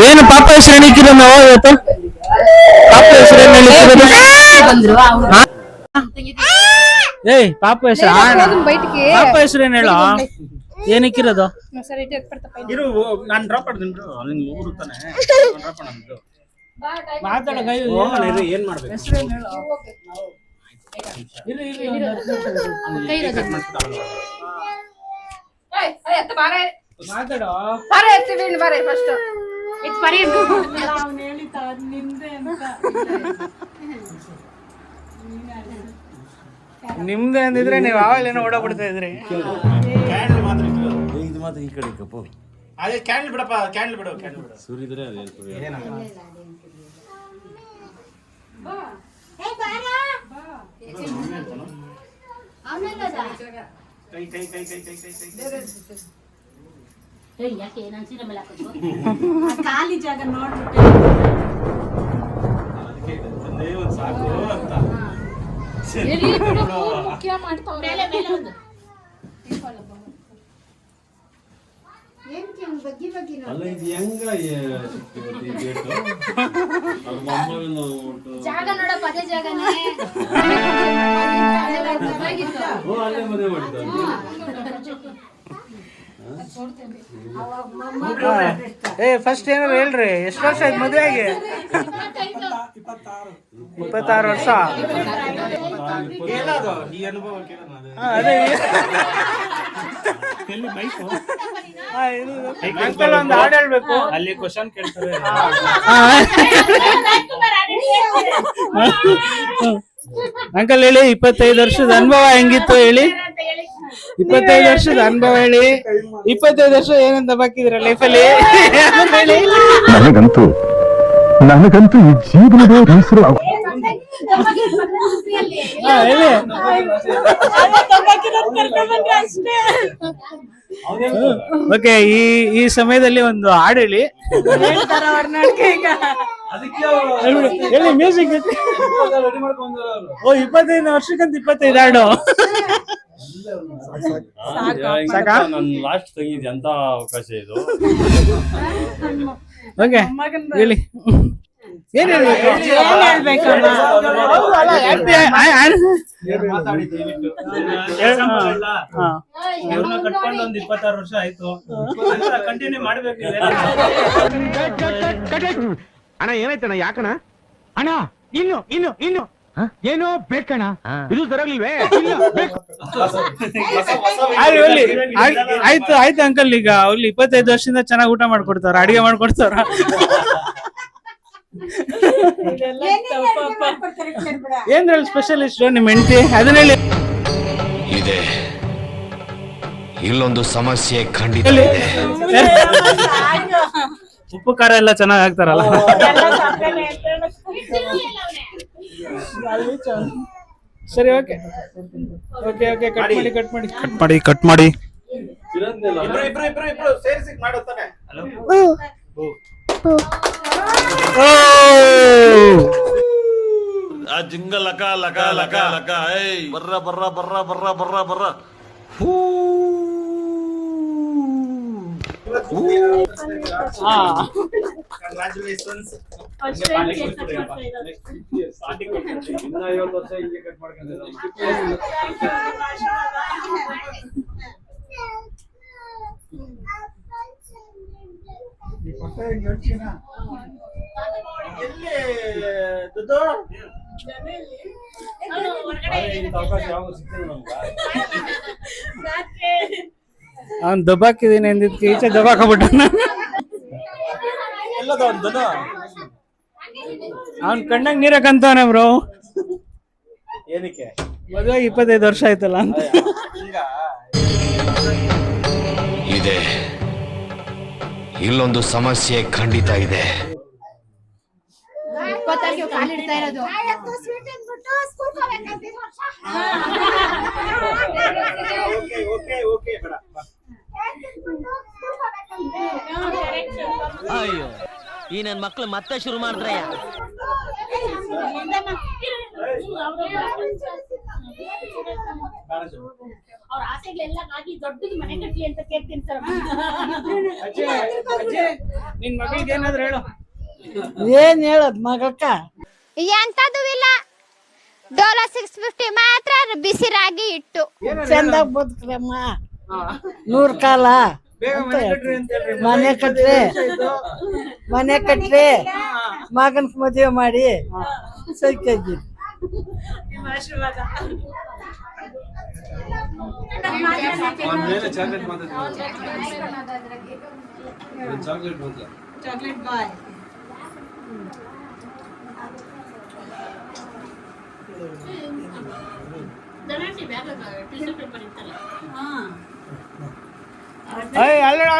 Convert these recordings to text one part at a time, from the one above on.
ಏನು ಪಾಪ ಹೆಸರು ಎಣಿಕಿರೋ ನಾವು ಇವತ್ತು? ಪಾಪ ಹೆಸರು ಏಯ್ ಪಾಪ ಹೆಸರು ಪಾಪ ಹೆಸರು ಏನ್ ಹೇಳ ಏನಕ್ಕಿರೋದು? ಮಾತಾಡ ಏನ್ ಮಾಡ್ಬೇಕು ಮಾತಾಡೋ ನಿಮ್ದೆ ಅಂದಿದ್ರೆ ನೀವು ಆವಾಗಲೇನೋ ಓಡಾಡ್ಬಿಡ್ತಾ ಇದ್ರಿ. ಇದು ಮಾತ್ರ ಈ ಕಡೆ ಕಪ್ಪು ಅದೇ ಕ್ಯಾಂಡಲ್ ಬಿಡಪ್ಪ, ಕ್ಯಾಂಡಲ್ ಬಿಡು, ಕ್ಯಾಂಡಲ್ ಬಿಡು. ಸುರಿದ್ರೆ ಅದೇ ಕೈ ಕೈ ಕೈ ಕೈ ಕೈ ಕೈ ಕೈ ಯಾಕೆ ನನ್ನ ಮೇಲೆ ಖಾಲಿ ಜಾಗ ನೋಡ್ಬಿಟ್ಟು ಒಂದು ಸಾಕು ಅಂತ ಅಲ್ಲ ಇದು ಹೆಂಗ ಜಾಗ ನೋಡಪ್ಪ, ಅದೇ ಜಾಗನೇ ಅಲ್ಲೇ ಮದುವೆ ಮಾಡಿದ್ದ. ಫಸ್ಟ್ ಏನಾರು ಹೇಳ್ರಿ, ಎಷ್ಟು ವರ್ಷ ಆಯ್ತು ಮದುವೆ ಆಗಿ? 26 ವರ್ಷ. ಏನದು ಈ ಅನುಭವ ಅದೇ ಒಂದು ಹಾಡು ಹೇಳ್ಬೇಕು. ಅಲ್ಲಿ ಕ್ವಶನ್ ಕೇಳ್ತಾರೆ. ಅಂಕಲ್ ಹೇಳಿ, 25 ವರ್ಷದ ಅನುಭವ ಹೆಂಗಿತ್ತು ಹೇಳಿ? 25 ವರ್ಷದ ಅನುಭವ ಹೇಳಿ. 25 ವರ್ಷ ಏನಂತ ಬಾಕಿದ್ರ ಲೈಫಲ್ಲಿ? ನನಗಂತೂ ಈ ಜೀವನದ ಹೆಸರು ಓಕೆ. ಈ ಸಮಯದಲ್ಲಿ ಒಂದು ಹಾಡು ಹೇಳಿ. ಹೇಳಿ ಮ್ಯೂಸಿಕ್. 25 ವರ್ಷಕ್ಕಂತ 25 ಹಾಡು ನನ್ ಲಾಸ್ಟ್ ತೆಗಿದೆ ಅಂತ ಅವಕಾಶ ಇದು. ಓಕೆ ಹೇಳಿ, ಏನ್ ಹೇಳ್ಬೇಕು? ಇವ್ರನ್ನ ಕಟ್ಕೊಂಡು ಒಂದು 26 ವರ್ಷ ಆಯ್ತು. ಕಂಟಿನ್ಯೂ ಮಾಡ್ಬೇಕು. ಅಣ್ಣ ಏನಾಯ್ತಣ್ಣ? ಯಾಕಣ್ಣ ಅಣ್ಣ? ಇನ್ನು ಏನೋ ಬೇಕಣ್ಣ, ಇದು ತರಲಿಲ್ವೇ? ಆಯ್ತು ಅಂಕಲ್. ಈಗ ಅಲ್ಲಿ 25 ವರ್ಷದಿಂದ ಚೆನ್ನಾಗಿ ಊಟ ಮಾಡ್ಕೊಡ್ತಾರ, ಅಡಿಗೆ ಮಾಡ್ಕೊಡ್ತಾರ. ಏನ್ರಲ್ಲಿ ಸ್ಪೆಷಲಿಸ್ಟ್ ನಿಮ್ ಹೆಂಡತಿ? ಅದನ್ನ ಹೇಳಿ. ಇದೆ ಇಲ್ಲೊಂದು ಸಮಸ್ಯೆ ಖಂಡಿತ ಇದೆ. ಉಪ್ಪು ಖಾರ ಎಲ್ಲ ಚೆನ್ನಾಗಿ ಹಾಕ್ತಾರಲ್ಲ. ಸರಿ, ಓಕೆ. ಕಟ್ ಮಾಡಿ. ಇಬ್ರು ಸೇರಿಸಿ ಮಾಡುತ್ತಾನೆ. ಆ ಜಿಂಗ ಲಕ ಲಕ ಲಕ ಲಕ ಏಯ್ ಬರ್ರ ಬರ್ರ ಬರ್ರ ಬರ್ರ ಬರ್ರ ಬರ್ರ ಹೂ. ಕಂಗ್ರಾಚುಲೇಷನ್ಸ್. ಇನ್ನ 50 ವರ್ಷ ಹಿಂಗೆ ಕಟ್ ಮಾಡ್ಕೊಂಡಿದ್ದಾರೆ. ಅವ್ನ್ ದಬ್ಬಾಕಿದೀನಿ ಅಂದಿದ್ಕೆ ಈಚೆ ದಬ್ಬಾಕಬಿಟ್ಟ. ಅವ್ನ್ ಕಣ್ಣಾಗ ನೀರಕ್ಕಂತವನೆ ಬ್ರೋ. ಏನಕ್ಕೆ? ಮದುವೆ 25 ವರ್ಷ ಆಯ್ತಲ್ಲ ಅಂತ. ಇದೆ ಇಲ್ಲೊಂದು ಸಮಸ್ಯೆ ಖಂಡಿತ ಇದೆ. ಅಯ್ಯೋ, ಈ ನನ್ ಮಕ್ಳು ಮತ್ತೆ ಶುರು ಮಾಡಿದ್ರೆ ಅವ್ರ ಆಸೆಗಳೆಲ್ಲ ಆಗಿ ದೊಡ್ಡದು ಮನೆ ಕಟ್ಲಿ ಅಂತ ಕೇಳ್ತೀನಿ ಸರ್. ಅಜ್ಜಿ ಅಜ್ಜಿ ನಿನ್ ಮಗಳಿಗೆ ಏನಾದ್ರು ಹೇಳು. ಏನ್ ಹೇಳದ್ ಮಗಕ್ಕ? ಎಂತದು ಇಲ್ಲ, ಡೋಲೋ 650 ಮಾತ್ರ ಬಿಸಿ ರಾಗಿ ಇಟ್ಟು ಚಂದಾಗ ಬದುಕ್ರಮ್ಮ, 100 ಕಾಲ. ಬೇಗ ಮನೆ ಕಟ್ರಿ ಅಂತ ಹೇಳ್ರಿ. ಮನೆ ಕಟ್ರಿ, ಮನೆ ಕಟ್ರಿ, ಮಗನ್ ಮದುವೆ ಮಾಡಿ ಸೈಕಾಗಿ. ನಿಮ್ಮ ಆಶೀರ್ವಾದ. ಚಾಕ್ಲೇಟ್ ಬಾಯ್. ಅಲ್ಲೋಡ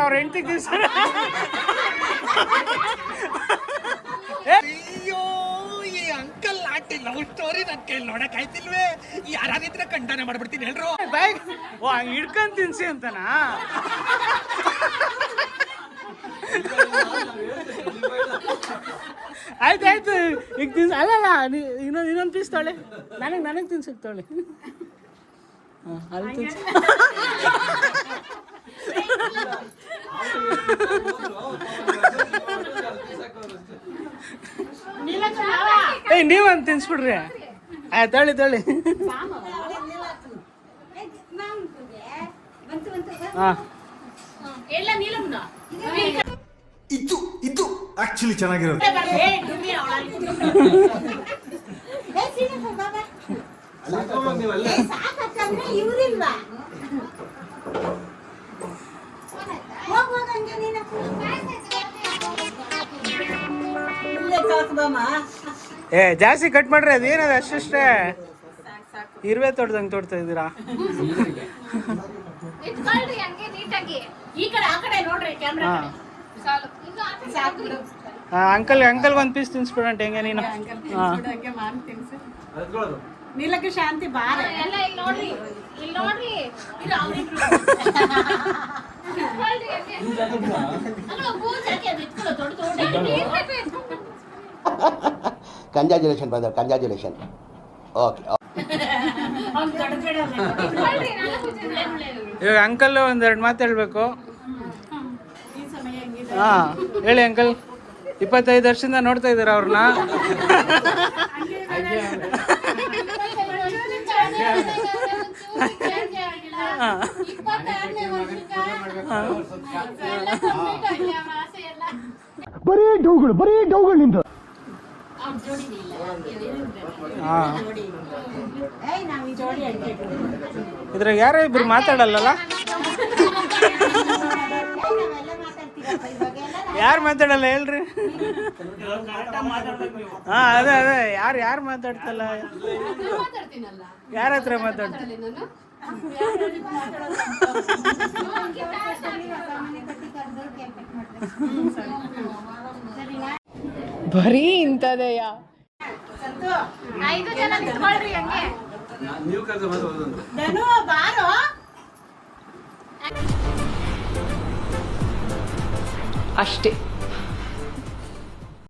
ಅವ್ರ ಹೆಂಡತಿ ದಿವಸ ಅಯ್ಯೋ, ಈ ಅಂಕಲ್ ಆಂಟಿ ಲವ್ ಸ್ಟೋರಿ ನನ್ ಕೈಲಿ ನೋಡಕ್ ಆಯ್ತಿಲ್ವೇ? ಯಾರಾದಿದ್ರೆ ಖಂಡನೆ ಮಾಡ್ಬಿಡ್ತೀನಿ ಹೇಳ್ರು. ಓ ಹಂಗ ಹಿಡ್ಕೊಂಡ್ ತಿನ್ಸಿ ಅಂತನಾ? ಆಯ್ತಾಯ್ತು, ಈಗ ತಿನ್ಸ. ಅಲ್ಲಲ್ಲ ಇನ್ನೊಂದು ಪೀಸ್ ತೊಳೆ, ನನಗೆ ತಿನ್ಸಕ್ ತೊಳೆ. ಅಲ್ಲಿ ತಿನ್ಸ. ಏಯ್ ನೀವಂತ ತಿನ್ಸ್ಬಿಡ್ರಿ. ತೊಳಿ ತೊಳಿ. ಹಾ ಎಲ್ಲ ನೀಲಮ್ನ ಇದು ಆಕ್ಚುಲಿ ಚೆನ್ನಾಗಿರೋದು. ಇವ್ರಿಲ್ವಾ? ಏ ಜಾಸ್ತಿ ಕಟ್ ಮಾಡ್ರಿ, ಅದೇನದ ಅಷ್ಟೇ. ಇರುವೆ ತೊಡ್ದಂಗೆ ತೊಡ್ತಾ ಇದ್ದೀರಾ. ಈ ಕಡೆ ಆ ಕಡೆ ನೋಡ್ರಿ ಕ್ಯಾಮ್ರಾ. ಅಂಕಲ್ ಒಂದ್ ಪೀಸ್ ತಿನ್ಸ್ಬಿಡಂಟ ಹೆಂಗೆ ನೀನು. ನೀಲಕ್ಕೆ ಶಾಂತಿ ಬಾರ ನೋಡ್ರಿ ಇಲ್ಲಿ ನೋಡ್ರಿ. Congratulation brother, congratulation. ಓಕೆ. ಇವಾಗ ಅಂಕಲ್ ಒಂದೆರಡು ಮಾತು ಹೇಳ್ಬೇಕು. ಹಾ ಹೇಳಿ ಅಂಕಲ್. 25 ವರ್ಷದಿಂದ ನೋಡ್ತಾ ಇದ್ದೀರಾ ಅವ್ರನ್ನ. ಬರೀ ಡೌಗಳು ನಿಂದು. ಇದ್ರಾಗ ಯಾರೋ ಇಬ್ರು ಮಾತಾಡಲ್ಲ. ಯಾರು ಮಾತಾಡಲ್ಲ ಹೇಳ್ರಿ. ಹಾ ಅದೇ ಯಾರು ಮಾತಾಡ್ತಲ್ಲ. ಯಾರ ಹತ್ರ ಮಾತಾಡ್ತಾರೆ? ಬರೀ ಇಂಥದೆಯಾ? 5 ಜನ ನಿಂತ್ಕೊಳ್ರಿ ಹಂಗೆ. ಬಾರೋ ಅಷ್ಟೇ.